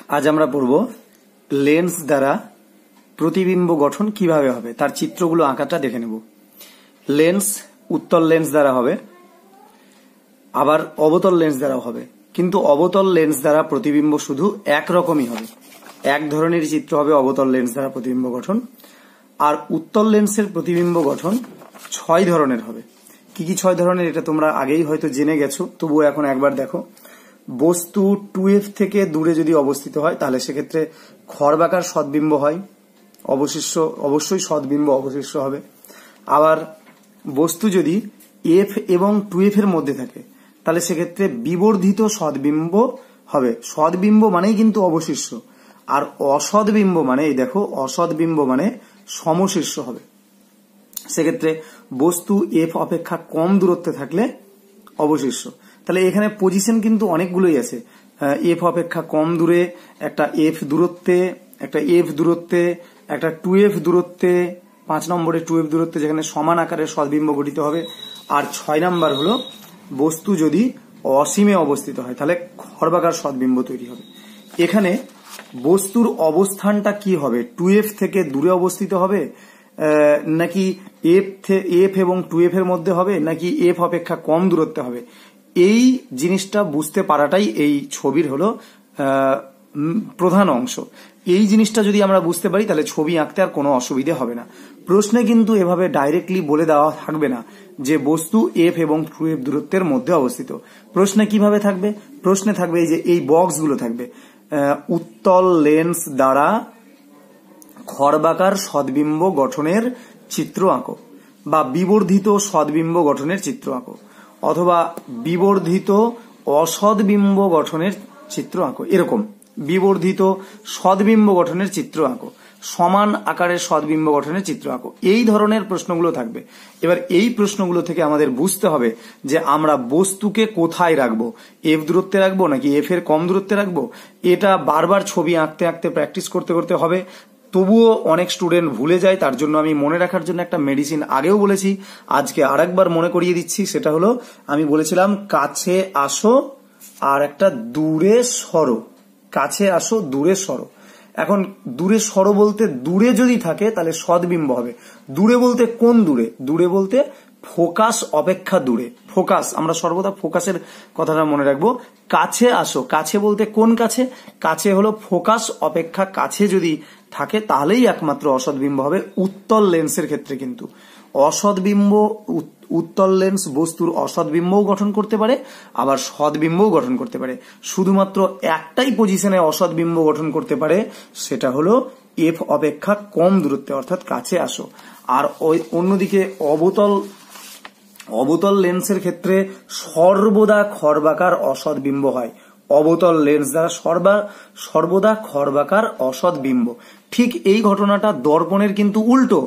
আজ আমরা পড়ব লেন্স দ্বারা প্রতিবিম্ব গঠন কিভাবে হবে তার চিত্রগুলো আঁকাটা দেখে নেব। লেন্স উত্তল লেন্স দ্বারা হবে, আবার অবতল লেন্স দ্বারাও হবে, কিন্তু অবতল লেন্স দ্বারা প্রতিবিম্ব শুধু একরকমই হবে, এক ধরনের চিত্র হবে অবতল লেন্স দ্বারা প্রতিবিম্ব গঠন। আর উত্তল লেন্সের প্রতিবিম্ব গঠন 6 ধরনের হবে। কি কি 6 ধরনের এটা তোমরা আগেই হয়তো জেনে গেছো, তবুও এখন একবার দেখো। বস্তু 2f থেকে দূরে যদি অবস্থিত হয় তাহলে সেক্ষেত্রে খর্বাকার সদ্বিম্ব হয়, অবশ্যই সদ্বিম্ব অবশিষ্ট হবে। আবার বস্তু যদি f এবং 2f এর মধ্যে থাকে তাহলে সেক্ষেত্রে বিবর্ধিত সদ্বিম্ব হবে। সদ্বিম্ব মানেই কিন্তু অবশিষ্ট, আর অসদ্বিম্ব মানে এই দেখো, অসদ্বিম্ব মানে সমশীর্ষ হবে। সেক্ষেত্রে বস্তু f অপেক্ষা কম দূরত্বে থাকলে অবশিষ্ট। তাহলে এখানে পজিশন কিন্তু অনেকগুলোই আছে, f অপেক্ষা কম দূরে, একটা f দূরত্বে, একটা f দূরত্বে, একটা 2f দূরত্বে, 5 নম্বরে 2f দূরত্বে যেখানে সমান আকারের সদ্বিম্ব গঠিত হবে। আর 6 নাম্বার হলো বস্তু যদি অসীমে অবস্থিত হয় তাহলে খর্বাকার সদ্বিম্ব তৈরি হবে। এখানে বস্তুর অবস্থানটা কি হবে, 2f থেকে দূরে অবস্থিত হবে, নাকি f এবং 2f এর মধ্যে হবে, নাকি f অপেক্ষা কম দূরত্বে হবে, এই জিনিসটা বুঝতে পারাটাই এই ছবির হলো প্রধান অংশ। এই জিনিসটা যদি আমরা বুঝতে পারি তাহলে ছবি আঁকতে আর কোনো অসুবিধে হবে না। প্রশ্নে কিন্তু এভাবে ডাইরেক্টলি বলে দেওয়া থাকবে না যে বস্তু f এবং 2f দূরত্বের মধ্যে অবস্থিত। প্রশ্নে কিভাবে থাকবে, প্রশ্নে থাকবে এই যে এই বক্সগুলো থাকবে, উত্তল লেন্স দ্বারা খর্বাকার সদ্বিম্ব গঠনের চিত্র আঁকো, বা বিবর্ধিত সদ্বিম্ব গঠনের চিত্র আঁকো, অথবা বিবর্ধিত অসদ্বিম্ব গঠনের চিত্র আঁকো। এরকম বিবর্ধিত সদ্বিম্ব গঠনের চিত্র আঁকো, সমান আকারের সদ্বিম্ব গঠনের চিত্র আঁকো, এই ধরনের প্রশ্নগুলো থাকবে। এবার এই প্রশ্নগুলো থেকে আমাদের বুঝতে হবে যে আমরা বস্তুকে কোথায় রাখবো, f দূরত্বে রাখবো নাকি f এর কম দূরত্বে রাখবো। এটা বারবার ছবি আঁকতে আঁকতে প্র্যাকটিস করতে করতে হবে। তবুও অনেক স্টুডেন্ট ভুলে যায়, তার জন্য আমি মনে রাখার জন্য একটা মেডিসিন আগেও বলেছি, আজকে আরেকবার মনে করিয়ে দিচ্ছি। সেটা হলো, আমি বলেছিলাম কাছে আসো আর একটা দূরে সরো, কাছে আসো দূরে সরো। এখন দূরে সরো বলতে দূরে যদি থাকে তাহলে সদ্বিম্ব হবে। দূরে বলতে কোন দূরে, দূরে বলতে ফোকাস অপেক্ষা দূরে। ফোকাস, আমরা সর্বদা ফোকাসের কথাটা মনে রাখবো। কাছে আসো, কাছে বলতে কোন কাছে, কাছে হলো ফোকাস অপেক্ষা কাছে যদি থাকে তাহলেই একমাত্র অসদ্বিম্ব হবে উত্তল লেন্সের ক্ষেত্রে। কিন্তু অসদ্বিম্ব, উত্তল লেন্স বস্তুর অসদ্বিম্বও গঠন করতে পারে, আবার সদ্বিম্বও গঠন করতে পারে। শুধুমাত্র একটাই পজিশনে অসদ্বিম্ব গঠন করতে পারে, সেটা হলো f অপেক্ষা কম দূরত্বে, অর্থাৎ কাছে আসো। আর ওই অন্যদিকে অবতল লেন্সের ক্ষেত্রে সর্বদা খর্বাকার অসদ্বিম্ব হয়। অবতল লেন্স দ্বারা সর্বদা খর্বাকার অসদ্বিম্ব। ঠিক এই ঘটনাটা দর্পণের কিন্তু উল্টো।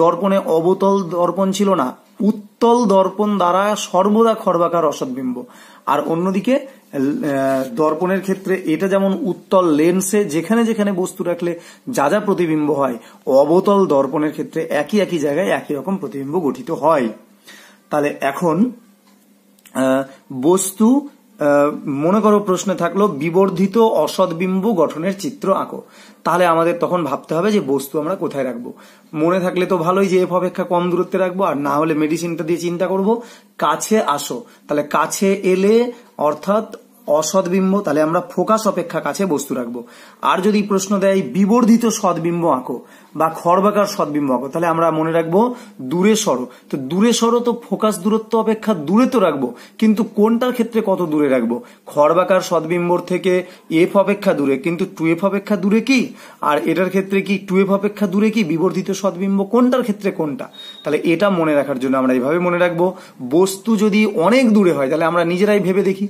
দর্পণে অবতল দর্পণ ছিল না, উত্তল দর্পণ দ্বারা সর্বদা খর্বাকার অসদ্বিম্ব। আর অন্যদিকে দর্পণের ক্ষেত্রে এটা যেমন উত্তল লেন্সে যেখানে যেখানে বস্তু রাখলে যা যা প্রতিবিম্ব হয়, অবতল দর্পণের ক্ষেত্রে একই একই জায়গায় একই রকম প্রতিবিম্ব গঠিত হয়। তাহলে এখন বস্তু, মনে করো প্রশ্নে থাকলো বিবর্ধিত অসদ্বিম্ব গঠনের চিত্র আঁকো, তাহলে আমাদের তখন ভাবতে হবে যে বস্তু আমরা কোথায় রাখবো। মনে থাকলে তো ভালোই যে f অপেক্ষা কম দূরত্বে রাখবো, আর না হলে মেডিসিনটা দিয়ে চিন্তা করব। কাছে আসো, তাহলে কাছে এলে অর্থাৎ অসদ্বিম্ব, তাহলে আমরা ফোকাস অপেক্ষা কাছে বস্তু রাখবো। আর যদি প্রশ্ন দেয় বিবর্ধিত সদ্বিম্ব আঁকো বা খর্বাকার সদ্বিম্ব আঁকো, তাহলে আমরা মনে রাখবো দূরে সরো। তো দূরে সরো তো ফোকাস দূরত্ব অপেক্ষা দূরে তো রাখবো, কিন্তু কোনটার ক্ষেত্রে কত দূরে রাখবো। খর্বাকার সদ্বিম্বর থেকে f অপেক্ষা দূরে, কিন্তু 2f অপেক্ষা দূরে কি, আর এটার ক্ষেত্রে কি 2f অপেক্ষা দূরে কি বিবর্ধিত সদ্বিম্ব, কোনটার ক্ষেত্রে কোনটা। তাহলে এটা মনে রাখার জন্য আমরা এইভাবে মনে রাখবো। বস্তু যদি অনেক দূরে হয় তাহলে আমরা নিজেরাই ভেবে দেখি,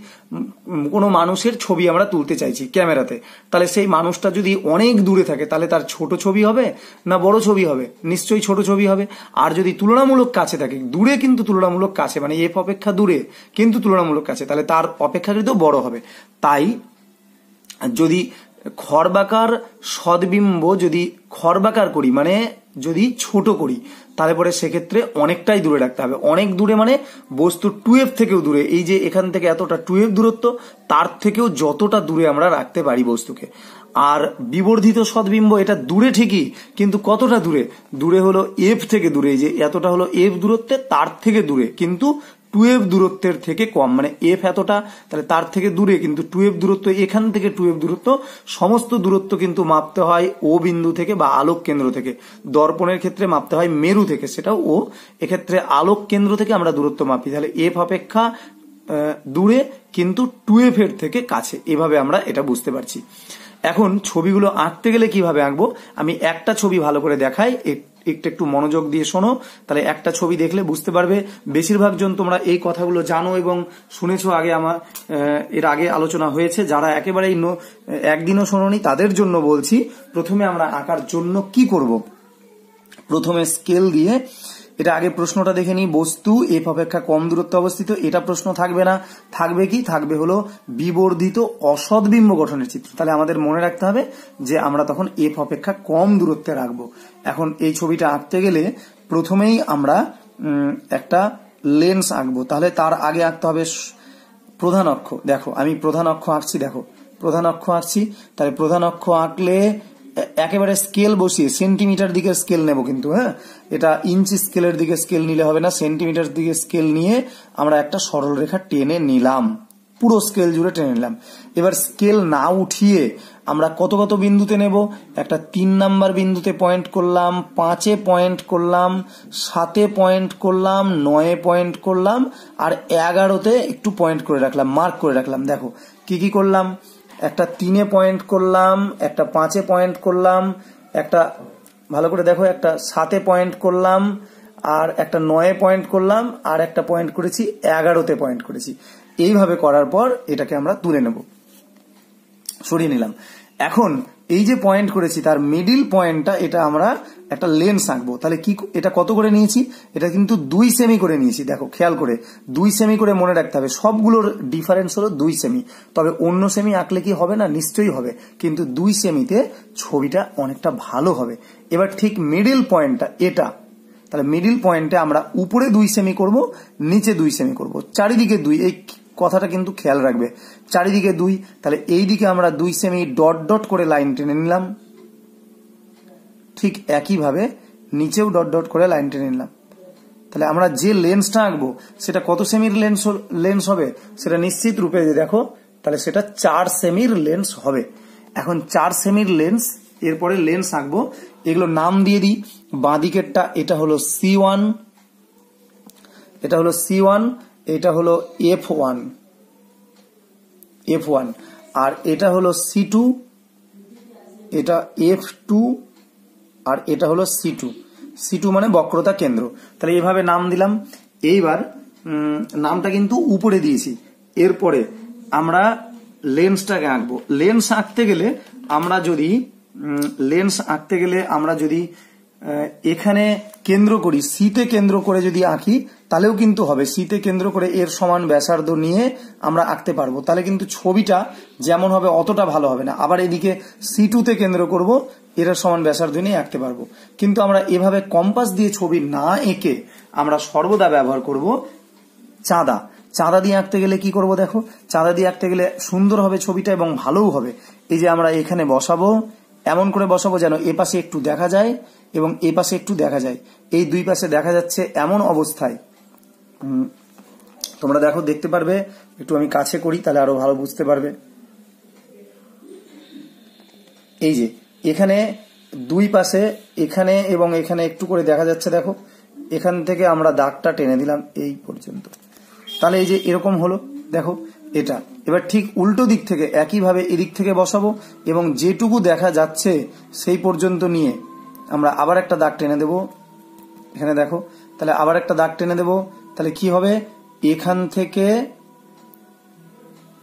কোনো মানুষের ছবি আমরা তুলতে চাইছি ক্যামেরাতে, তাহলে সেই মানুষটা যদি অনেক দূরে থাকে তাহলে তার ছোট ছবি হবে না বড় ছবি হবে, নিশ্চয়ই ছোট ছবি হবে। আর যদি তুলনামূলক কাছে থাকে, দূরে কিন্তু তুলনামূলক কাছে, মানে f অপেক্ষা দূরে কিন্তু তুলনামূলক কাছে, তাহলে তার অপেক্ষাকৃত বড় হবে। তাই যদি খর্বাকার সদ্বিম্ব যদি খর্বাকার করি, মানে যদি ছোট করি তাহলে পরে সেক্ষেত্রে অনেকটাই দূরে রাখতে হবে। অনেক দূরে মানে বস্তু 2f থেকেও দূরে, এই যে এখান থেকে এতটা 2f দূরত্ব, তার থেকেও যতটা দূরে আমরা রাখতে পারি বস্তুকে। আর বিবর্ধিত সদ্বিম্ব এটা দূরে ঠিকই, কিন্তু কতটা দূরে? দূরে হলো f থেকে দূরে, এই যে এতটা হলো f দূরত্বে, তার থেকে দূরে, কিন্তু 2f দূরত্বের থেকে কম, মানে f এতটা, তাহলে তার থেকে দূরে, কিন্তু 2f দূরত্ব, এখান থেকে 2f দূরত্ব, সমস্ত দূরত্ব কিন্তু মাপতে হয় ও বিন্দু থেকে বা আলোক কেন্দ্র থেকে। দর্পণের ক্ষেত্রে মাপতে হয় মেরু থেকে, সেটাও ও, এক্ষেত্রে আলোক কেন্দ্র থেকে আমরা দূরত্ব মাপি। তাহলে f অপেক্ষা দূরে কিন্তু 2f এর থেকে কাছে, এভাবে আমরা এটা বুঝতে পারছি। এখন ছবিগুলো আঁকতে গেলে কিভাবে আঁকবো, আমি একটা ছবি ভালো করে দেখাই, একটু মনোযোগ দিয়ে শোনো, তাহলে একটা ছবি দেখলে বুঝতে পারবে। বেশিরভাগ জন তোমরা এই কথাগুলো জানো এবং শুনেছো, আগে আমার এর আগে আলোচনা হয়েছে। যারা একেবারেই একদিনও শোনোনি তাদের জন্য বলছি, প্রথমে আমরা আঁকার জন্য কি করব, প্রথমে স্কেল দিয়ে এটা আগে প্রশ্নটা দেখে নিই। বস্তু এফ অপেক্ষা কম দূরত্বে অবস্থিত, এটা প্রশ্ন থাকবে না, থাকবে কি, থাকবে হলো বিবর্ধিত অসদ্বিম্ব গঠনের চিত্র। তাহলে আমাদের মনে রাখতে হবে যে আমরা তখন এফ অপেক্ষা কম দূরত্বে রাখবো। এখন এই ছবিটা আঁকতে গেলে প্রথমেই আমরা একটা লেন্স আঁকবো, তাহলে তার আগে আঁকতে হবে প্রধান অক্ষ। দেখো আমি প্রধান অক্ষ আঁকছি, দেখো প্রধান অক্ষ আঁকছি। তাহলে প্রধান অক্ষ আঁকলে একেবারে স্কেল বসিয়ে সেন্টিমিটার দিকে স্কেল নেব, কিন্তু হ্যাঁ, এটা ইঞ্চি স্কেলের দিকে স্কেল নিলে হবে না, সেন্টিমিটার দিকে স্কেল নিয়ে আমরা একটা সরল রেখা টেনে নিলাম, পুরো স্কেল জুড়ে টেনে নিলাম। এবার স্কেল না উঠিয়ে আমরা কত কত বিন্দুতে নেব, একটা 3 নাম্বার বিন্দুতে পয়েন্ট করলাম, 5-এ পয়েন্ট করলাম, 7-এ পয়েন্ট করলাম, 9-এ পয়েন্ট করলাম, আর 11-তে একটু পয়েন্ট করে রাখলাম, মার্ক করে রাখলাম। দেখো কি কি করলাম, একটা 3-এ পয়েন্ট করলাম, একটা 5-এ পয়েন্ট করলাম, একটা ভালো করে দেখো, একটা 7-এ পয়েন্ট করলাম, আর একটা 9-এ পয়েন্ট করলাম, আর একটা পয়েন্ট করেছি 11-তে পয়েন্ট করেছি। এইভাবে করার পর এটাকে আমরা তুলে নেব, সরিয়ে নিলাম। এখন এই যে পয়েন্ট করেছি তার মিডিল পয়েন্টটা, এটা আমরা একটা লেন্স আঁকবো। তাহলে কি, এটা কত করে নিয়েছি, এটা কিন্তু 2 সেমি করে নিয়েছি। দেখো খেয়াল করে 2 সেমি করে মনে রাখতে হবে, সবগুলোর ডিফারেন্স হলো 2 সেমি। তবে অন্য সেমি আঁকলে কি হবে না, নিশ্চয়ই হবে, কিন্তু 2 সেমিতে ছবিটা অনেকটা ভালো হবে। এবার ঠিক মিডিল পয়েন্টটা এটা, তাহলে মিডিল পয়েন্টে আমরা উপরে 2 সেমি করব, নিচে 2 সেমি করব, চারিদিকে 2, এই কথাটা কিন্তু খেয়াল রাখবে, চারিদিকে 2। তাহলে এই দিকে আমরা 2 সেমি ডট ডট করে লাইন টেনে নিলাম, ঠিক একইভাবে নিচেও ডট ডট করে লাইন টেনে নিলাম। তাহলে আমরা যে লেন্সটা আঁকবো সেটা কত সেমির লেন্স হবে, সেটা নিশ্চিত রূপে দেখো, তাহলে সেটা 4 সেমির লেন্স হবে। এখন 4 সেমির লেন্স, এরপরে লেন্স আঁকবো, এগুলো নাম দিয়ে দিই। বাঁ দিকেরটা এটা হলো C1, এটা হলো C1, এটা হলো F1, আর এটা হলো C2, এটা F2, আর এটা হলো C2 মানে বক্রতা কেন্দ্র। তাহলে এভাবে নাম দিলাম। এইবার নামটা কিন্তু উপরে দিয়েছি। এরপরে আমরা লেন্সটাকে আঁকবো। লেন্স আঁকতে গেলে আমরা যদি এখানে কেন্দ্র করি, সিতে কেন্দ্র করে যদি আঁকি তাহলেও কিন্তু হবে, সিতে কেন্দ্র করে এর সমান ব্যাসার্ধ নিয়ে আমরা আঁকতে পারবো। তাহলে কিন্তু ছবিটা যেমন হবে অতটা ভালো হবে না। আবার এদিকে C2-তে কেন্দ্র করব, এর সমান ব্যাসার্ধ নিয়ে আঁকতে পারবো। কিন্তু আমরা এভাবে কম্পাস দিয়ে ছবি না এঁকে আমরা সর্বদা ব্যবহার করব চাঁদা দিয়ে আঁকতে গেলে কি করব, দেখো চাঁদা দিয়ে আঁকতে গেলে সুন্দর হবে ছবিটা এবং ভালোও হবে। এই যে আমরা এখানে বসাবো, এমন করে বসাবো যেন এ পাশে একটু দেখা যায় এবং এ পাশে একটু দেখা যায়, এই দুই পাশে দেখা যাচ্ছে এমন অবস্থায় তোমরা দেখো, দেখতে পারবে। একটু আমি কাছে করি তাহলে আরো ভালো বুঝতে পারবে। এই যে এখানে দুই পাশে, এখানে এবং এখানে একটু করে দেখা যাচ্ছে, দেখো এখান থেকে আমরা দাগটা টেনে দিলাম এই পর্যন্ত। তাহলে এই যে এরকম হলো, দেখো এটা। এবার ঠিক উল্টো দিক থেকে একইভাবে এদিক থেকে বসাবো এবং যেটুকু দেখা যাচ্ছে সেই পর্যন্ত নিয়ে আমরা আবার একটা দাগ টেনে দেব, এখানে দেখো। তাহলে আবার একটা দাগ টেনে দেব, তাহলে কি হবে, এখান থেকে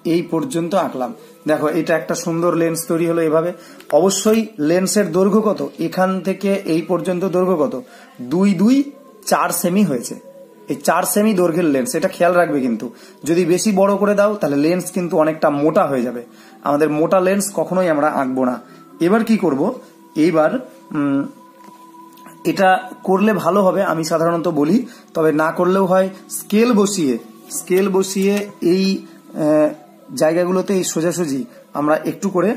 এই পর্যন্ত আঁকলাম। দেখো এটা একটা সুন্দর লেন্স তৈরি হলো এভাবে। অবশ্যই লেন্সের দৈর্ঘ্য কত, এখান থেকে এই পর্যন্ত দৈর্ঘ্য কত, 4 সেমি হয়েছে। এই 4 সেমি দৈর্ঘ্যের লেন্স, এটা খেয়াল রাখবে। কিন্তু যদি বেশি বড় করে দাও তাহলে লেন্স কিন্তু অনেকটা মোটা হয়ে যাবে। আমাদের মোটা লেন্স কখনোই আমরা আঁকবো না। এবার কি করব, এইবার এটা করলে ভালো হবে আমি সাধারণত বলি, তবে না করলেও হয়। স্কেল বসিয়ে এই জায়গাগুলোতে এই সোজাসুজি আমরা একটু করে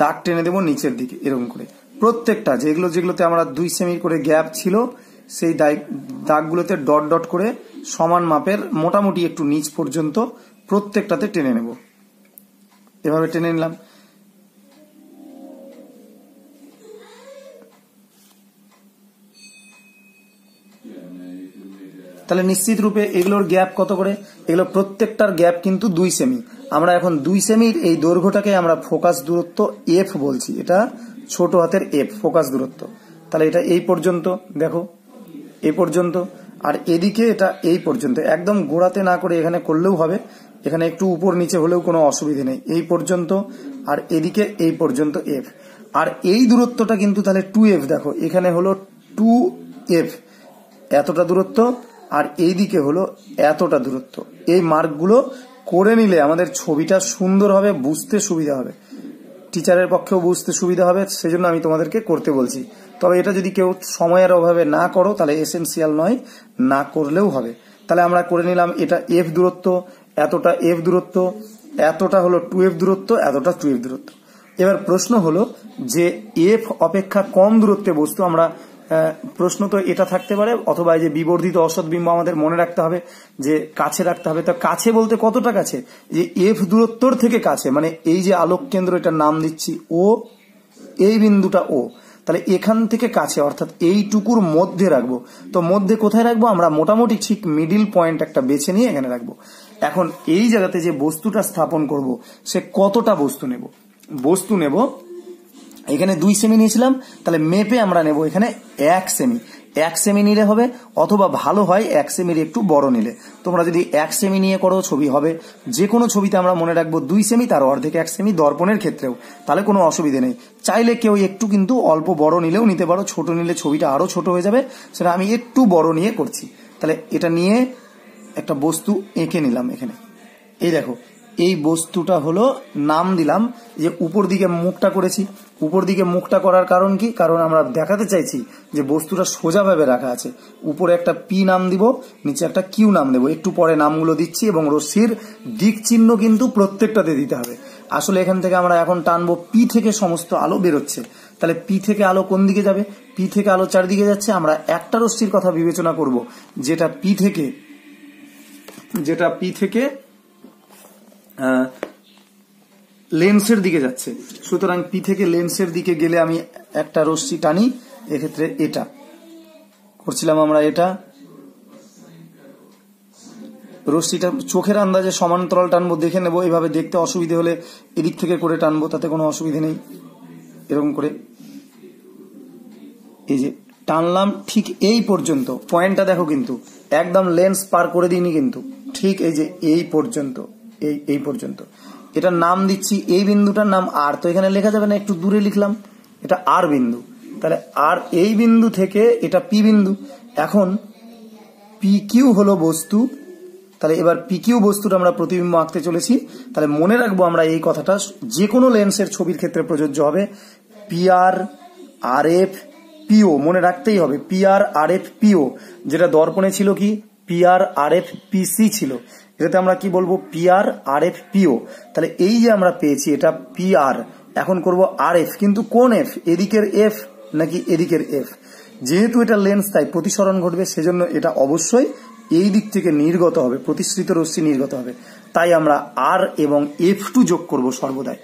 দাগ টেনে দেবো নিচের দিকে, এরকম করে প্রত্যেকটা যেগুলোতে আমরা 2 সেমি করে গ্যাপ ছিল সেই দাগগুলোতে ডট ডট করে সমান মাপের মোটামুটি একটু নিচ পর্যন্ত প্রত্যেকটাতে টেনে নেব। এভাবে টেনে নিলাম। তাহলে নিশ্চিত রূপে এগুলোর গ্যাপ কত করে? এগুলো প্রত্যেকটার গ্যাপ কিন্তু 2 সেমি। আমরা এখন 2 সেমির এই দৈর্ঘ্যটাকে আমরা ফোকাস দূরত্ব এফ বলছি। এটা ছোট হাতের এফ, ফোকাস দূরত্ব। তাহলে এটা এই পর্যন্ত, দেখো এই পর্যন্ত, আর এদিকে এটা এই পর্যন্ত। একদম গোড়াতে না করে এখানে করলেও হবে, এখানে একটু উপর নিচে হলেও কোনো অসুবিধা নেই। এই পর্যন্ত আর এদিকে এই পর্যন্ত এফ। আর এই দূরত্বটা কিন্তু তাহলে 2F, দেখো এখানে হলো 2F এতটা দূরত্ব, আর এই দিকে হলো এতটা দূরত্ব। এই মার্কগুলো করে নিলে আমাদের ছবিটা সুন্দর হবে, বুঝতে সুবিধা হবে, টিচারের পক্ষেও বুঝতে সুবিধা হবে, সেজন্য আমি তোমাদেরকে করতে বলছি। তবে এটা যদি কেউ সময়ের অভাবে না করো তাহলে এসেনশিয়াল নয়, না করলেও হবে। তাহলে আমরা করে নিলাম এটা এফ দূরত্ব, এতটা এফ দূরত্ব, এতটা হলো 2F দূরত্ব, এতটা 2F দূরত্ব। এবার প্রশ্ন হলো যে এফ অপেক্ষা কম দূরত্বে বস্তু আমরা, প্রশ্ন তো এটা থাকতে পারে, অথবা এই যে বিবর্ধিত অসৎ বিম্ব আমাদের মনে রাখতে হবে যে কাছে রাখতে হবে। তো কাছে বলতে কতটা কাছে? যে এফ দূরত্বর থেকে কাছে, মানে এই যে আলোক কেন্দ্র, এটার নাম দিচ্ছি ও, এই বিন্দুটা ও, তাহলে এখান থেকে কাছে অর্থাৎ এইটুকুর মধ্যে রাখবো। তো মধ্যে কোথায় রাখবো? আমরা মোটামুটি ঠিক মিডিল পয়েন্ট একটা বেছে নিয়ে এখানে রাখবো। এখন এই জায়গাতে যে বস্তুটা স্থাপন করব সে কতটা বস্তু নেব এখানে 2 সেমি নিয়েছিলাম, তাহলে মেপে আমরা নেব এখানে 1 সেমি। 1 সেমি নিলে হবে, অথবা ভালো হয় 1 সেমির একটু বড় নিলে। তোমরা যদি 1 সেমি নিয়ে করো ছবি হবে, যে কোনো ছবিতে আমরা মনে রাখবো 2 সেমি, তার অর্ধেক 1 সেমি, দর্পণের ক্ষেত্রেও, তাহলে কোনো অসুবিধা নেই। চাইলে কেউ একটু কিন্তু অল্প বড় নিলেও নিতে পারো, ছোট নিলে ছবিটা আরো ছোট হয়ে যাবে, সেটা আমি একটু বড় নিয়ে করছি। তাহলে এটা নিয়ে একটা বস্তু এঁকে নিলাম এখানে। এই দেখো এই বস্তুটা হলো, নাম দিলাম যে উপর দিকে মুখটা করেছি। উপর দিকে মুখটা করার কারণ কি? কারণ আমরা দেখাতে চাইছি যে বস্তুটা সোজাভাবে রাখা আছে। উপরে একটা পি নাম দিব, নিচে একটা কিউ নাম দেবো, একটু পরে নামগুলো দিচ্ছি। এবং রশ্মির দিক চিহ্ন কিন্তু প্রত্যেকটাতে দিতে হবে। আসলে এখান থেকে আমরা এখন টানবো, পি থেকে সমস্ত আলো বেরোচ্ছে, তাহলে পি থেকে আলো কোন দিকে যাবে? পি থেকে আলো চারদিকে যাচ্ছে। আমরা একটা রশ্মির কথা বিবেচনা করব যেটা পি থেকে লেন্সের দিকে যাচ্ছে। সুতরাং পি থেকে লেন্সের দিকে গেলে আমি একটা রশ্মি টানি, এক্ষেত্রে এটা করছিলাম আমরা। এটা রশ্মিটা চোখের আন্দাজে সমান্তরাল টানবো, দেখে নেবো। এভাবে দেখতে অসুবিধে হলে এদিক থেকে করে টানবো, তাতে কোনো অসুবিধে নেই। এরকম করে এই যে টানলাম ঠিক এই পর্যন্ত, পয়েন্টটা দেখো কিন্তু একদম লেন্স পার করে দিইনি কিন্তু, ঠিক এই যে এই পর্যন্ত, এই পর্যন্ত। এটার নাম দিচ্ছি, এই বিন্দুটার নাম আর, তো এখানে লেখা যাবে না, একটু দূরে লিখলাম, এটা আর বিন্দু। তাহলে আর এই বিন্দু থেকে এটা পি বিন্দু। এখন পি কিউ হলো বস্তু, তাহলে এবার পি কিউ বস্তুটা আমরা প্রতিবিম্ব আঁকতে চলেছি। তাহলে মনে রাখবো আমরা এই কথাটা, যে কোনো লেন্সের ছবির ক্ষেত্রে প্রযোজ্য হবে। পি আর আর এফ পিও মনে রাখতেই হবে, পি আর আর এফ পিও। যেটা দর্পণে ছিল কি পি আর আর এফ পিসি ছিল, এটাতে আমরা কি বলবো? পি আর আর এফ পিও। তাহলে এই যে আমরা পেয়েছি এটা পি আর, এখন করব আর এফ, কিন্তু কোন এফ? এদিকের এফ নাকি এদিকের এফ? যেহেতু এটা লেন্স তাই প্রতিসরণ ঘটবে, সেজন্য এটা অবশ্যই এই দিক থেকে নির্গত হবে, প্রতিসৃত রশ্মি নির্গত হবে। তাই আমরা আর এবং F2 যোগ করব সর্বদাই।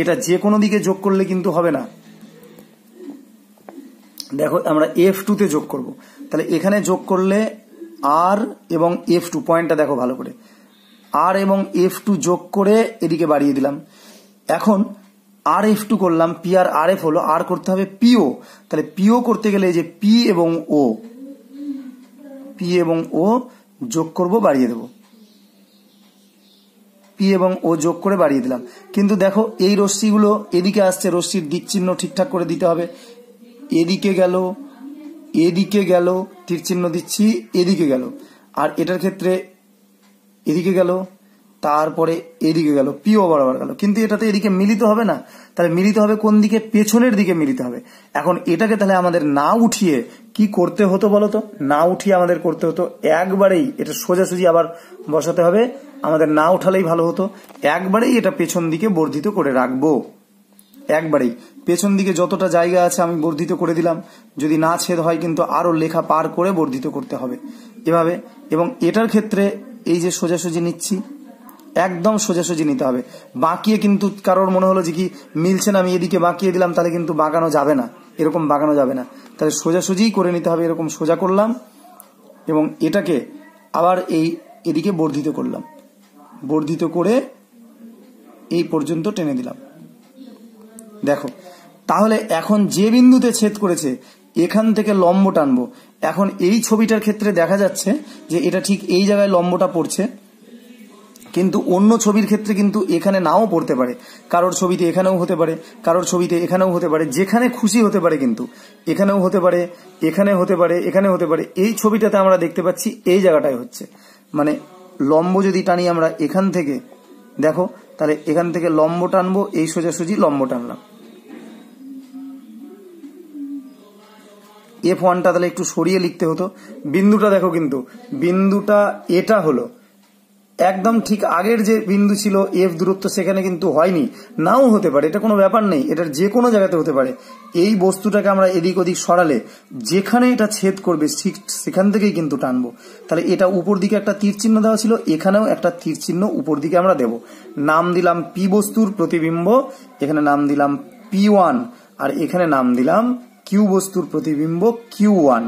এটা যে কোনো দিকে যোগ করলে কিন্তু হবে না, দেখো আমরা F2 তে যোগ করব। তাহলে এখানে যোগ করলে আর এবং F2, পয়েন্টটা দেখো ভালো করে, আর এবং F2 যোগ করে এদিকে বাড়িয়ে দিলাম। এখন আর F2 করলাম, পি আর আর এফ হলো, আর করতে হবে পিও। তাহলে পিও করতে গেলে এই যে পি এবং ও যোগ করব, বাড়িয়ে দেব, পি এবং ও যোগ করে বাড়িয়ে দিলাম। কিন্তু দেখো এই রশ্মিগুলো এদিকে আসছে, রশ্মির দিক চিহ্ন ঠিকঠাক করে দিতে হবে। এদিকে গেল, তীর চিহ্ন দিচ্ছি, এদিকে গেল। আর এটার ক্ষেত্রে এদিকে গেল, তারপরে এদিকে গেল, পিও বরাবর গেল। কিন্তু এটাতে এদিকে মিলিত হবে না, তাহলে মিলিত হবে কোন দিকে? পেছনের দিকে মিলিত হবে। এখন এটাকে তাহলে আমাদের না উঠিয়ে কি করতে হতো বলতো, না উঠিয়ে আমাদের করতে হতো একবারেই এটা সোজাসুজি আবার বসাতে হবে, আমাদের না উঠালেই ভালো হতো, একবারেই এটা পেছন দিকে বর্ধিত করে রাখবো, একবারেই পেছন দিকে যতটা জায়গা আছে আমি বর্ধিত করে দিলাম, যদি না ছেদ হয় কিন্তু আরো লেখা পার করে বর্ধিত করতে হবে এভাবে। এবং এটার ক্ষেত্রে এই যে সোজাসুজি নিচ্ছি, একদম সোজাসুজি নিতে হবে, বাঁকিয়ে কিন্তু কারোর মনে হলো যে কি মিলছে না আমি এদিকে বাঁকিয়ে দিলাম, তাহলে কিন্তু বাঁকানো যাবে না, এরকম বাঁকানো যাবে না, তাহলে সোজাসুজিই করে নিতে হবে। এরকম সোজা করলাম এবং এটাকে আবার এদিকে বর্ধিত করলাম, বর্ধিত করে এই পর্যন্ত টেনে দিলাম। দেখো তাহলে এখন যে বিন্দুতে ছেদ করেছে এখান থেকে লম্ব টানবো। এখন এই ছবিটার ক্ষেত্রে দেখা যাচ্ছে যে এটা ঠিক এই জায়গায় লম্বটা পড়ছে, কিন্তু অন্য ছবির ক্ষেত্রে কিন্তু এখানে নাও পড়তে পারে, কারোর ছবিতে এখানেও হতে পারে, কারোর ছবিতে এখানেও হতে পারে, যেখানে খুশি হতে পারে, কিন্তু এখানেও হতে পারে, এখানে হতে পারে, এখানে হতে পারে। এই ছবিটাতে আমরা দেখতে পাচ্ছি এই জায়গাটায় হচ্ছে, মানে লম্ব যদি টানি আমরা এখান থেকে, দেখো তাহলে এখান থেকে লম্ব টানবো, এই সোজাসুজি লম্ব টানলাম, F1টা তাহলে একটু সরিয়ে লিখতে হতো। বিন্দুটা দেখো, কিন্তু বিন্দুটা এটা হলো একদম ঠিক আগের যে বিন্দু ছিল F দূরত্ব, সেখানে কিন্তু হয়নি, নাও হতে পারে, এটা কোনো ব্যাপার নেই, এটার যে কোনো জায়গাতে হতে পারে। এই বস্তুটাকে আমরা এদিক ওদিক সরালে যেখানে এটা ছেদ করবে ঠিক সেখান থেকেই কিন্তু টানবো। তাহলে এটা উপর দিকে একটা তীর চিহ্ন দেওয়া ছিল, এখানেও একটা তীর চিহ্ন উপর দিকে আমরা দেব, নাম দিলাম পি বস্তুর প্রতিবিম্ব, এখানে নাম দিলাম P1, আর এখানে নাম দিলাম কিউ বস্তুর প্রতিবিম্ব Q1,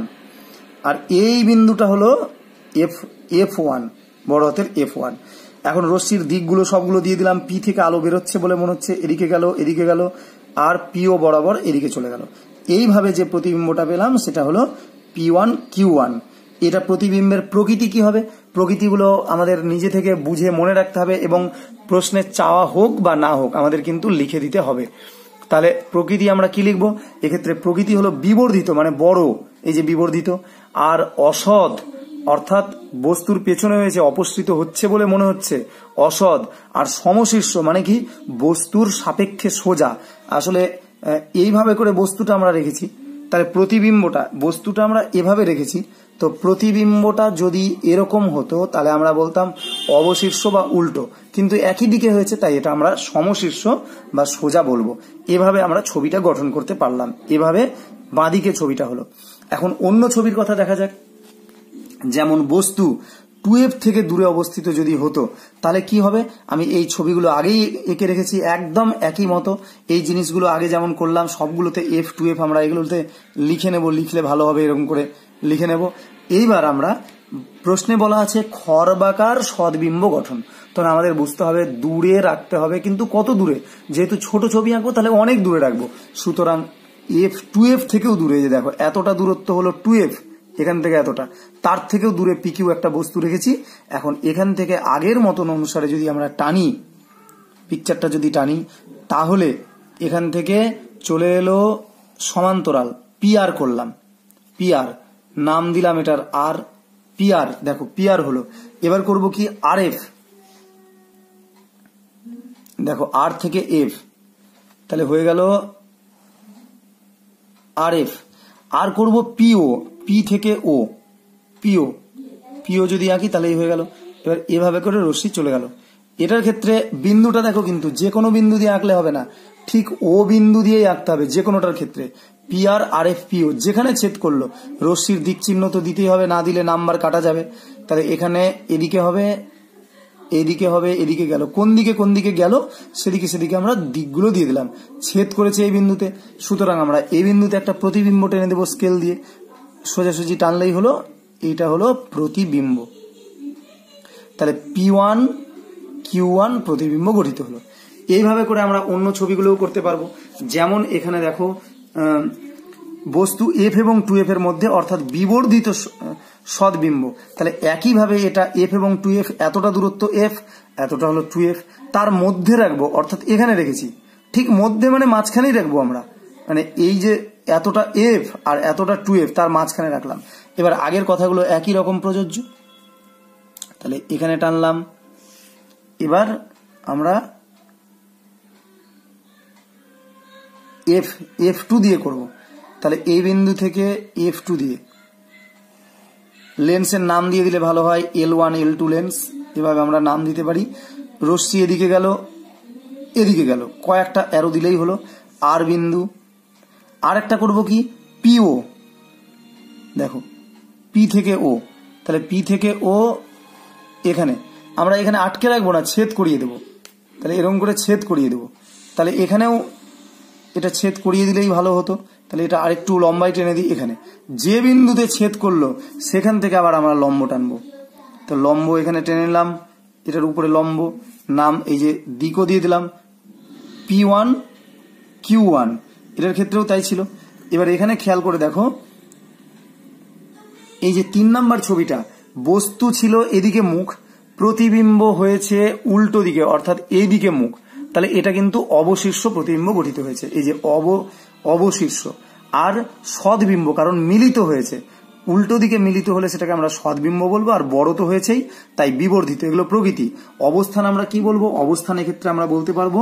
আর এই বিন্দুটা হলো F1, বড় হাতের F1। এখন রশ্মির দিকগুলো সবগুলো দিয়ে দিলাম, পি থেকে আলো বেরোচ্ছে বলে মনে হচ্ছে, এদিকে গেল, এদিকে গেল, আর পিও বরাবর এদিকে চলে গেল। এইভাবে যে প্রতিবিম্বটা পেলাম সেটা হলো P1 Q1। এটা প্রতিবিম্বের প্রকৃতি কি হবে, প্রকৃতিগুলো আমাদের নিজে থেকে বুঝে মনে রাখতে হবে, এবং প্রশ্নের চাওয়া হোক বা না হোক আমাদের কিন্তু লিখে দিতে হবে। তাহলে প্রকৃতি আমরা কি লিখবো, এক্ষেত্রে প্রকৃতি হলো বিবর্ধিত মানে বড়, এই যে বিবর্ধিত, আর অসৎ অর্থাৎ বস্তুর পেছনে হয়েছে, অপসৃত হচ্ছে বলে মনে হচ্ছে, অসৎ, আর সমশীর্ষ মানে কি বস্তুর সাপেক্ষে সোজা। আসলে এইভাবে করে বস্তুটা আমরা রেখেছি, তাহলে প্রতিবিম্বটা বস্তুটা আমরা এভাবে রেখেছি, তো প্রতিবিম্বটা যদি এরকম হতো তাহলে আমরা বলতাম অবশীর্ষ বা উল্টো, কিন্তু একই দিকে হয়েছে তাই এটা আমরা সমশীর্ষ বা সোজা বলবো। এভাবে আমরা ছবিটা গঠন করতে পারলাম, এভাবে বাঁদিকে ছবিটা হলো। এখন অন্য ছবির কথা দেখা যাক। যেমন বস্তু 2F থেকে দূরে অবস্থিত যদি হতো তাহলে কি হবে, আমি এই ছবিগুলো আগেই এঁকে রেখেছি একদম একই মতো, এই জিনিসগুলো আগে যেমন করলাম সবগুলোতে F2F আমরা এগুলোতে লিখে নেব, লিখলে ভালো হবে, এরকম করে লিখে নেব। এইবার আমরা প্রশ্নে বলা আছে খর্বাকার সদ্বিম্ব গঠন, তখন আমাদের বুঝতে হবে দূরে রাখতে হবে, কিন্তু কত দূরে, যেহেতু ছোট ছবি আঁকবো তাহলে অনেক দূরে রাখবো, সুতরাং F2F থেকেও দূরে, যে দেখো এতটা দূরত্ব হলো 2F, এখান থেকে এতটা, তার থেকেও দূরে পিকিউ একটা বস্তু রেখেছি। এখন এখান থেকে আগের মতন অনুসারে যদি আমরা টানি, পিকচারটা যদি টানি, তাহলে এখান থেকে চলে এলো সমান্তরাল, PR করলাম, PR নাম দিলাম এটার আর, PR দেখো PR হলো। এবার করব কি RF, দেখো R থেকে F, তাহলে হয়ে গেল RF। আর করব PO, P থেকে O, PO যদি আঁকি তাহলেই হয়ে গেল। এবার এভাবে করে রশ্মি চলে গেল। এটার ক্ষেত্রে বিন্দুটা দেখো, কিন্তু যে কোনো বিন্দু দিয়ে আঁকলে হবে না, ঠিক ও বিন্দু দিয়েই আঁকতে হবে যে কোনোটার ক্ষেত্রে। PR RF PO যেখানে ছেদ করলো রশ্মির দিক চিহ্ন তো দিতেই হবে, না দিলে নাম্বার কাটা যাবে। তাহলে এখানে এদিকে হবে, এদিকে হবে, এদিকে গেল, কোন দিকে গেল সেদিকে আমরা দিকগুলো দিয়ে দিলাম। ছেদ করেছে এই বিন্দুতে, সুতরাং আমরা এই বিন্দুতে একটা প্রতিবিম্ব টেনে দেবো স্কেল দিয়ে, সোজাসুজি টানলেই হলো, এইটা হলো প্রতিবিম্ব। তাহলে P1 Q1 প্রতিবিম্ব গঠিত হলো। এইভাবে করে আমরা অন্য ছবিগুলোও করতে পারবো। যেমন এখানে দেখো বস্তু F এবং 2F এর মধ্যে, অর্থাৎ বিবর্ধিত সদ্বিম্ব, তাহলে একইভাবে এটা F এবং 2F, এতটা দূরত্ব F, এতটা হলো 2F, তার মধ্যে রাখবো, অর্থাৎ এখানে রেখেছি, ঠিক মধ্যে মানে মাঝখানেই রাখবো আমরা, মানে এই যে এতটা F আর এতটা 2F তার মাঝখানে রাখলাম। এবার আগের কথাগুলো একই রকম প্রযোজ্য, তাহলে এখানে টানলাম। এবার আমরা F2 দিয়ে করব, তাহলে এই বিন্দু থেকে F2 দিয়ে লেন্সের নাম দিয়ে দিলে ভালো হয়, L1 L2 লেন্স, এভাবে আমরা নাম দিতে পারি। রশ্মি এদিকে গেল, এদিকে গেল, কয়েকটা অ্যারো দিলেই হলো। আর বিন্দু, আর একটা করবো কি, PO, দেখো P থেকে O, তাহলে P থেকে O এখানে আমরা এখানে আটকে রাখবো না, ছেদ করিয়ে দেবো। তাহলে এরকম করে ছেদ করিয়ে দেবো। তাহলে এখানেও এটা ছেদ করিয়ে দিলেই ভালো হতো। তাহলে এটা আরেকটু লম্বাই টেনে দিই। এখানে যে বিন্দুতে ছেদ করলো সেখান থেকে আবার আমরা লম্ব টানবো। তো লম্ব এখানে টেনে নিলাম, এটার উপরে লম্ব, নাম এই যে দিকও দিয়ে দিলাম P1 Q1, এটার ক্ষেত্রেও তাই ছিল। এবার এখানে খেয়াল করে দেখো, এই যে 3 নাম্বার ছবিটা, বস্তু ছিল এদিকে মুখ, প্রতিবিম্ব হয়েছে উল্টো দিকে, অর্থাৎ এই দিকে মুখ। তাহলে এটা কিন্তু অবশীর্ষ প্রতিবিম্ব গঠিত হয়েছে। এই যে অবশীর্ষ আর সদ্বিম্ব, কারণ মিলিত হয়েছে, উল্টো দিকে মিলিত হলে সেটাকে আমরা সদ্বিম্ব বলবো। আর বড় তো হয়েছেই, তাই বিবর্ধিত। এগুলো প্রকৃতি। অবস্থান আমরা কি বলবো? অবস্থান এক্ষেত্রে আমরা বলতে পারবো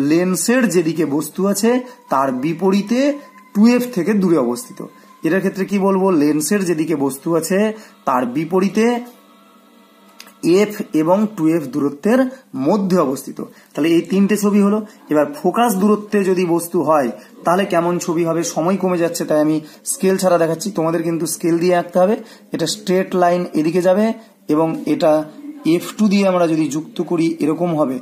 লেন্সের যেদিকে বস্তু আছে তার বিপরীতে 2f থেকে দূরে অবস্থিত। এটার ক্ষেত্রে কি বলবো? লেন্সের যেদিকে বস্তু আছে তার বিপরীতে f এবং 2f দূরত্বের মধ্যে অবস্থিত। তাহলে এই 3টে ছবি হলো। এবার ফোকাস দূরত্বে যদি বস্তু হয় তাহলে কেমন ছবি হবে? সময় কমে যাচ্ছে তাই আমি স্কেল ছাড়া দেখাচ্ছি, তোমাদের কিন্তু স্কেল দিয়ে আঁকতে হবে। এটা স্ট্রেট লাইন এদিকে যাবে এবং এটা F2 দিয়ে আমরা যদি যুক্ত করি এরকম হবে।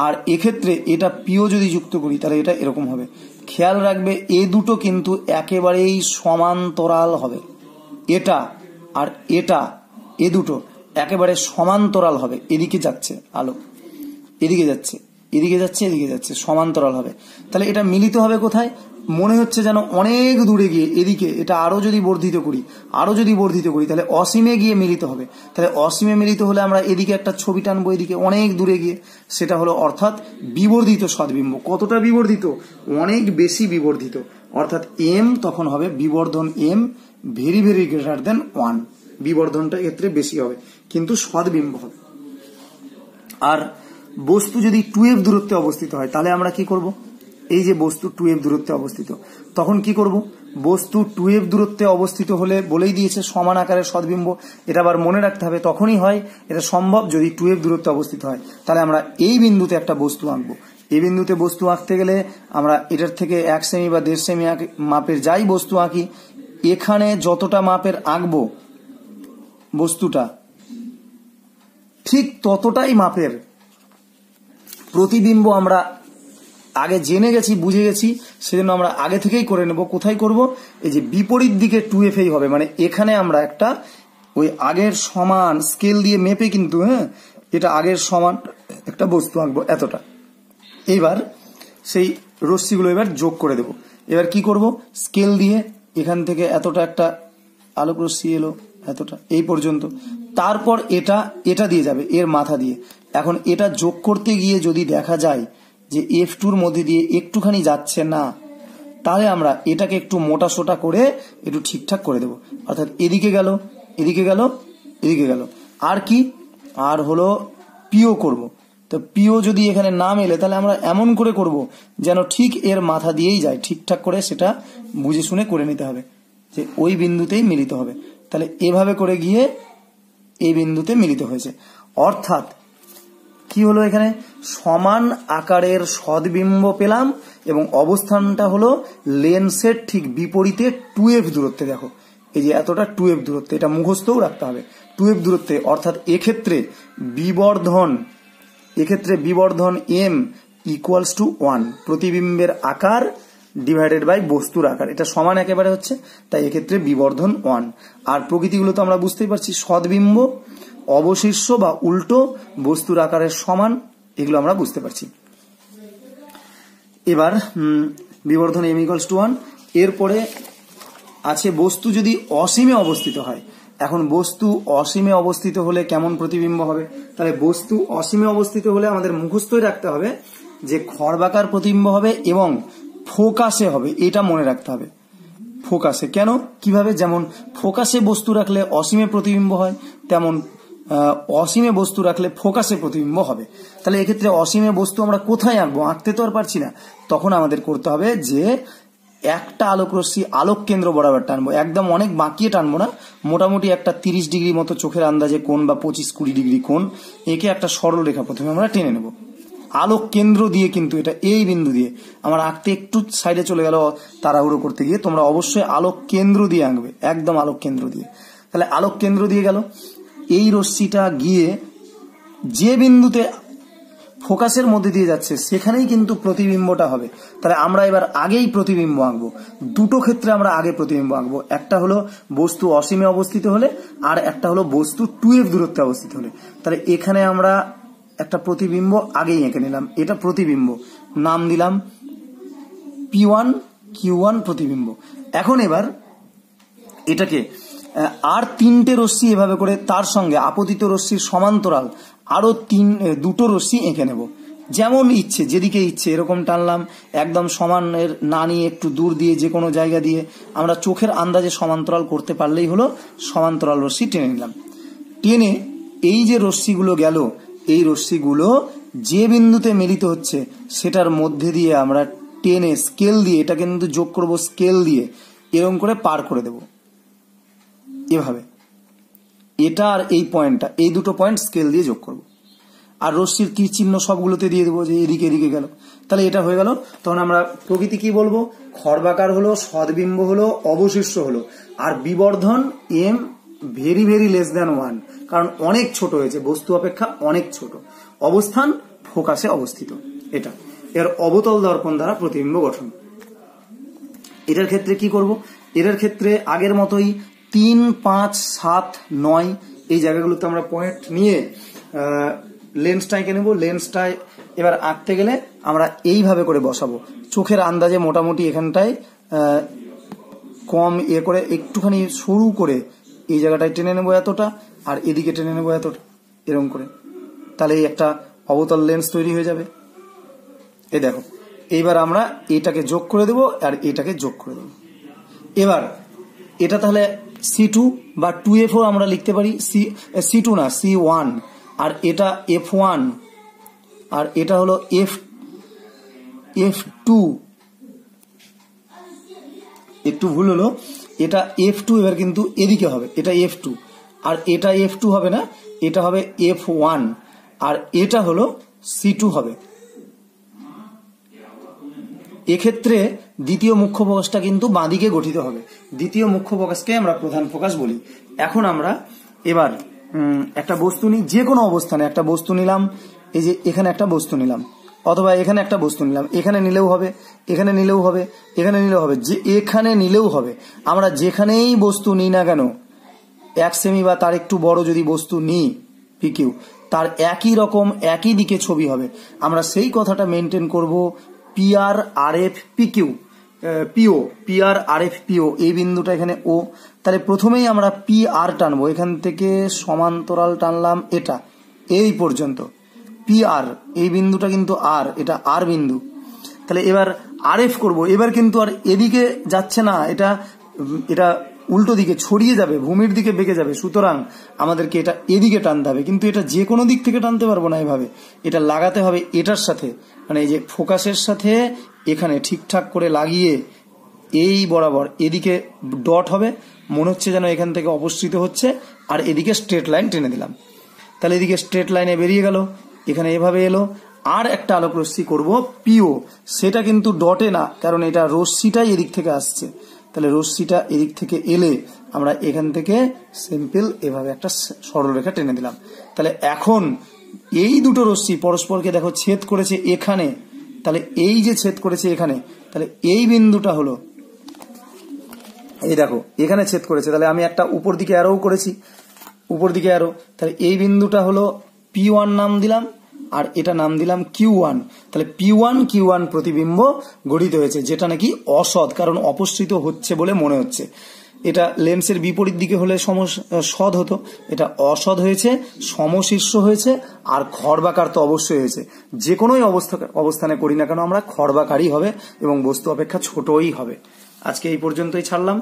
আর এক্ষেত্রে এটা পিও যদি যুক্ত করি তাহলে এটা এরকম হবে। খেয়াল রাখবে এই দুটো কিন্তু একেবারেই সমান্তরাল হবে। এটা আর এটা, এ দুটো একেবারে সমান্তরাল হবে। এদিকে যাচ্ছে আলো, এদিকে যাচ্ছে, এদিকে যাচ্ছে, এদিকে যাচ্ছে, সমান্তরাল হবে। তাহলে এটা মিলিত হবে কোথায়? মনে হচ্ছে যেন অনেক দূরে গিয়ে এদিকে। এটা আরো যদি বর্ধিত করি, আরো যদি বর্ধিত করি তাহলে অসীমে গিয়ে মিলিত হবে। তাহলে অসীমে মিলিত হলে আমরা এদিকে একটা ছবি টানবো, এদিকে অনেক দূরে গিয়ে, সেটা হলো অর্থাৎ বিবর্ধিত সদ্বিম্ব। কতটা বিবর্ধিত? অনেক বেশি বিবর্ধিত। অর্থাৎ এম তখন হবে বিবর্ধন M very very greater than 1। বিবর্ধনটা ক্ষেত্রে বেশি হবে কিন্তু সদ্বিম্ব হবে। আর বস্তু যদি 2f দূরত্বে অবস্থিত হয় তাহলে আমরা কি করব? এই যে বস্তু 2f দূরত্বে অবস্থিত, তখন কি করব? বস্তু 2f দূরত্বে অবস্থিত হলে বলেই দিয়েছে সমান আকারের সদ্বিম্ব। এটা আবার মনে রাখতে হবে, তখনই হয় এটা সম্ভব যদি 2f দূরত্বে অবস্থিত হয়। তাহলে আমরা এই বিন্দুতে একটা বস্তু আঁকবো। এই বিন্দুতে বস্তু আঁকতে গেলে আমরা এটার থেকে 1 সেমি বা 1.5 সেমি মাপের যাই বস্তু আঁকি, এখানে যতটা মাপের আঁকবো বস্তুটা ঠিক ততটাই মাপের প্রতিবিম্ব আমরা আগে জেনে গেছি, বুঝে গেছি, সেজন্য আমরা আগে থেকেই করে নেব। কোথায় করব? এই যে বিপরীত দিকে 2f হবে, মানে এখানে আমরা একটা ওই আগের সমান স্কেল দিয়ে মেপে কিন্তু, হ্যাঁ, এটা আগের সমান একটা বস্তু আঁকবো এতটা। এইবার সেই রশ্মিগুলো এবার যোগ করে দেব। এবার কি করব? স্কেল দিয়ে এখান থেকে এতটা একটা আলোক রশ্মি এলো, এতটা এই পর্যন্ত। তারপর এটা দিয়ে যাবে এর মাথা দিয়ে। এখন এটা যোগ করতে গিয়ে যদি দেখা যায় যে F2-র মধ্যে দিয়ে একটুখানি যাচ্ছে না, তাহলে আমরা এটাকে একটু মোটা সোটা করে একটু ঠিকঠাক করে দেব। অর্থাৎ এদিকে গেল, এদিকে গেল, এদিকে গেল। আর কি? আর হলো পিও করব। তো পিও যদি এখানে না মেলে তাহলে আমরা এমন করে করব যেন ঠিক এর মাথা দিয়েই যায়। ঠিকঠাক করে সেটা বুঝে শুনে করে নিতে হবে যে ওই বিন্দুতেই মিলিত হবে। তাহলে এভাবে করে গিয়ে এই বিন্দুতে মিলিত হয়েছে। অর্থাৎ কি হলো? এখানে সমান আকারের সদ্বিম্ব পেলাম এবং অবস্থানটা হলো লেন্সের ঠিক বিপরীতে 2f দূরত্বে। দেখো এই যে এতটা 2f দূরত্বে, এটা মুখস্থও রাখতে হবে। 2f দূরত্বে, অর্থাৎ এক্ষেত্রে বিবর্ধন m ইকুয়ালস টু 1। প্রতিবিম্বের আকার ডিভাইডেড বাই বস্তুর আকার, এটা সমান একেবারে হচ্ছে, তাই এক্ষেত্রে বিবর্ধন 1। আর প্রকৃতিগুলো তো আমরা বুঝতেই পারছি, সদ্বিম্ব, অবশীর্ষ বা উল্টো, বস্তুর আকারের সমান, এগুলো আমরা বুঝতে পারছি। এবার বিবর্ধন m ইকুয়ালস টু 1। এরপরে আছে বস্তু যদি অসীমে অবস্থিত হয়। এখন বস্তু অসীমে অবস্থিত হলে কেমন প্রতিবিম্ব হবে? তাহলে বস্তু অসীমে অবস্থিত হলে আমাদের মুখস্থই রাখতে হবে যে খর্বাকার প্রতিবিম্ব হবে এবং ফোকাসে হবে, এটা মনে রাখতে হবে। ফোকাসে কেন, কিভাবে? যেমন ফোকাসে বস্তু রাখলে অসীমে প্রতিবিম্ব হয়, তেমন অসীমে বস্তু রাখলে ফোকাসে প্রতিবিম্ব হবে। তাহলে এক্ষেত্রে অসীমে বস্তু আমরা কোথায় আঁকবো? আঁকতে তো আর পারছি না। তখন আমাদের করতে হবে যে একটা আলোক রশ্মি আলোক কেন্দ্র বরাবর টানবো, একদম অনেক বাঁকিয়ে টানবো না, মোটামুটি একটা 30 ডিগ্রি মতো চোখের আন্দাজে কোণ বা 25-20 ডিগ্রি কোণ একে একটা সরল রেখা প্রথমে আমরা টেনে নেব আলোক কেন্দ্র দিয়ে। কিন্তু এটা এই বিন্দু দিয়ে আমার আঁকতে একটু সাইডে চলে গেল তাড়াহুড়ো করতে গিয়ে, তোমরা অবশ্যই আলোক কেন্দ্র দিয়ে আঁকবে, একদম আলোক কেন্দ্র দিয়ে। তাহলে আলোক কেন্দ্র দিয়ে গেল, এই রশ্মিটা গিয়ে যে বিন্দুতে ফোকাসের মধ্যে দিয়ে যাচ্ছে সেখানেই কিন্তু প্রতিবিম্বটা হবে। তাহলে আমরা এবার আগেই প্রতিবিম্ব আঁকবো, দুটো ক্ষেত্রে আমরা আগে প্রতিবিম্ব আঁকবো, একটা হলো বস্তু অসীমে অবস্থিত হলে, আর একটা হলো বস্তু 2f দূরত্বে অবস্থিত হলে। তাহলে এখানে আমরা একটা প্রতিবিম্ব আগেই এঁকে নিলাম, এটা প্রতিবিম্ব, নাম দিলাম P1 Q1 প্রতিবিম্ব। এখন এবার এটাকে আর তিনটে রশ্মি এভাবে করে তার সঙ্গে আপতিত রশ্মির সমান্তরাল আরো দুটো রশ্মি এঁকে নেব, যেমন ইচ্ছে যেদিকে ইচ্ছে এরকম টানলাম, একদম সমানের না নিয়ে একটু দূর দিয়ে যে কোনো জায়গা দিয়ে আমরা চোখের আন্দাজে সমান্তরাল করতে পারলেই হলো, সমান্তরাল রশ্মি টেনে নিলাম। টেনে এই যে রশ্মিগুলো গেল, এই রশ্মিগুলো যে বিন্দুতে মিলিত হচ্ছে সেটার মধ্যে দিয়ে আমরা টেনে স্কেল দিয়ে, এটা কিন্তু যোগ করব স্কেল দিয়ে, এরকম করে পার করে দেব এভাবে, এটা আর এই পয়েন্টটা, এই দুটো পয়েন্ট স্কেল দিয়ে যোগ করব, আর রশ্মির তীর চিহ্ন সবগুলোতে দিয়ে দেবো যে এদিকে এদিকে গেল। তাহলে এটা হয়ে গেল। তখন আমরা প্রকৃতি কি বলবো, খর্বাকার হলো, সদ্বিম্ব হলো, অবশিষ্ট হলো, আর বিবর্ধন m very very less than 1, কারণ অনেক ছোট হয়েছে, বস্তু অপেক্ষা অনেক ছোট, অবস্থান ফোকাসে অবস্থিত। এটা এর অবতল দর্পণ দ্বারা প্রতিবিম্ব গঠন। এটার ক্ষেত্রে কি করব, এটার ক্ষেত্রে আগের মতোই 3, 5, 7, 9 এই জায়গাগুলোতে আমরা পয়েন্ট নিয়ে লেন্সটা এঁকে নেব। লেন্সটায় এবার আঁকতে গেলে আমরা এইভাবে করে বসাবো, চোখের আন্দাজে মোটামুটি এখানটায় কম করে একটুখানি সরু করে এই জায়গাটায় টেনে নেবো এতটা, আর এদিকে টেনে নেবো এতটা, এরকম করে। তাহলে এই একটা অবতল লেন্স তৈরি হয়ে যাবে। এই দেখো, এইবার আমরা এটাকে যোগ করে দেব আর এটাকে যোগ করে দেব। এবার এটা তাহলে C2 বা 2F আমরা লিখতে পারি, C2 না C1, আর এটা F1, আর এটা হলো F2, একটু ভুল হলো, এটা F2 এবার কিন্তু এদিকে হবে, এটা F2, আর এটা F2 হবে না, এটা হবে F1, আর এটা হলো C2 হবে। এক্ষেত্রে দ্বিতীয় মুখ্য ফোকাসটা কিন্তু বাঁদিকে গঠিত হবে, দ্বিতীয় মুখ্য ফোকাসকে আমরা প্রধান ফোকাস বলি। এখন আমরা এবার একটা বস্তু নিই, যে কোনো অবস্থানে একটা বস্তু নিলাম, এই যে এখানে একটা বস্তু নিলাম, অথবা এখানে একটা বস্তু নিলাম, এখানে নিলেও হবে, এখানে নিলেও হবে, এখানে নিলেও হবে, যে এখানে নিলেও হবে। আমরা যেখানেই বস্তু নিই না কেন, 1 সেমি বা তার একটু বড় যদি বস্তু নিই PQ, তার একই রকম একই দিকে ছবি হবে। আমরা সেই কথাটা মেনটেন করব, PR RF PQ PO, PR RF PO, এই বিন্দুটা এখানে O। তাহলে প্রথমেই আমরা PR টানবো, এখান থেকে সমান্তরাল টানলাম এটা এই পর্যন্ত, PR এই বিন্দুটা কিন্তু R, এটা R বিন্দু। তাহলে এবার RF করব, এবার কিন্তু আর এদিকে যাচ্ছে না, এটা উল্টো দিকে ছড়িয়ে যাবে, ভূমির দিকে বেঁকে যাবে, সুতরাং আমাদেরকে এটা এদিকে টানতে হবে। কিন্তু এটা যে কোনো দিক থেকে টানতে পারবো না এভাবে, এটা লাগাতে হবে এটার সাথে, মানে এই যে ফোকাসের সাথে এখানে ঠিকঠাক করে লাগিয়ে এই বরাবর এদিকে ডট হবে, মনে হচ্ছে যেন এখান থেকে অপসৃত হচ্ছে, আর এদিকে স্ট্রেট লাইন টেনে দিলাম। তাহলে এদিকে স্ট্রেট লাইনে বেরিয়ে গেল, এখানে এভাবে এলো। আর একটা আলোক রশ্মি করব PO, সেটা কিন্তু ডটে না, কারণ এটা রশ্মিটাই এদিক থেকে আসছে। তাহলে রশ্মিটা এদিক থেকে এলে আমরা এখান থেকে সিম্পল এভাবে একটা সরলরেখা টেনে দিলাম। তাহলে এখন এই দুটো রশ্মি পরস্পরকে দেখো ছেদ করেছে এখানে, তাহলে এই যে ছেদ করেছে এখানে, তাহলে এই বিন্দুটা হলো, এই দেখো এখানে ছেদ করেছে, তাহলে আমি একটা উপর দিকে অ্যারো করেছি, উপর দিকে অ্যারো, তাহলে এই বিন্দুটা হলো P1 নাম দিলাম, আর এটা নাম দিলাম Q1। তাহলে P1 Q1 প্রতিবিম্ব গঠিত হয়েছে, যেটা নাকি অসৎ, কারণ অপসৃত হচ্ছে বলে মনে হচ্ছে। এটা লেন্সের বিপরীত দিকে হলে সৎ হতো, এটা অসৎ হয়েছে, সমশীর্ষ হয়েছে, আর খর্বাকার তো অবশ্যই হয়েছে। যে কোনোই অবস্থানে করি না কেন আমরা খর্বাকারই হবে এবং বস্তু অপেক্ষা ছোটই হবে। আজকে এই পর্যন্তই ছাড়লাম।